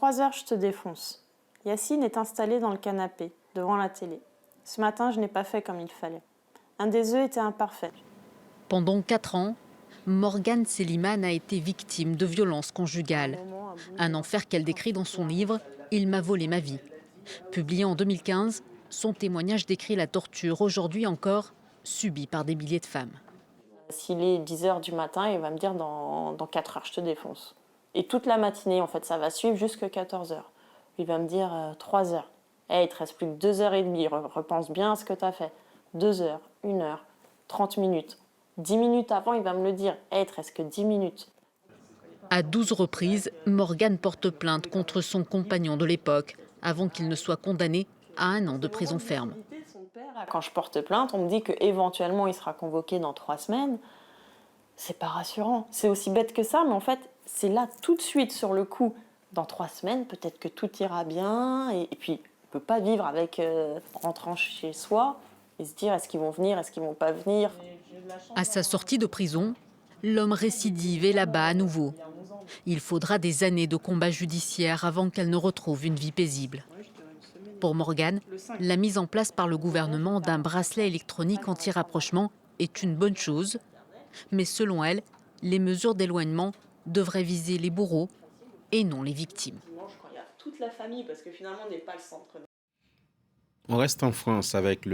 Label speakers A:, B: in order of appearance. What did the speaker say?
A: 3 heures, je te défonce. Yacine est installé dans le canapé, devant la télé. Ce matin, je n'ai pas fait comme il fallait. Un des œufs était imparfait.
B: Pendant 4 ans, Morgane Selimane a été victime de violences conjugales. Un enfer qu'elle décrit dans son livre « Il m'a volé ma vie ». Publié en 2015, son témoignage décrit la torture, aujourd'hui encore, subie par des milliers de femmes.
A: S'il est 10 heures du matin, il va me dire dans 4 heures, je te défonce. Et toute la matinée, en fait, ça va suivre jusqu'à 14 heures. Il va me dire 3 heures. Hey, il te reste plus que 2 heures et demie, repense bien à ce que tu as fait. 2 heures, 1 heure, 30 minutes. 10 minutes avant, il va me le dire. Hey, il te reste que 10 minutes.
B: À 12 reprises, Morgane porte plainte contre son compagnon de l'époque, avant qu'il ne soit condamné à 1 an de prison ferme.
A: Quand je porte plainte, on me dit qu'éventuellement il sera convoqué dans 3 semaines. C'est pas rassurant. C'est aussi bête que ça, mais en fait, c'est là tout de suite sur le coup. Dans 3 semaines, peut-être que tout ira bien. Et puis, on ne peut pas vivre avec rentrant chez soi et se dire est-ce qu'ils vont venir, est-ce qu'ils vont pas venir.
B: À sa sortie de prison, l'homme récidive est là-bas à nouveau. Il faudra des années de combat judiciaire avant qu'elle ne retrouve une vie paisible. Pour Morgane, la mise en place par le gouvernement d'un bracelet électronique anti-rapprochement est une bonne chose. Mais selon elle, les mesures d'éloignement devraient viser les bourreaux et non les victimes.
A: Toute la famille, parce que finalement, on n'est pas le centre.
C: On reste en France avec le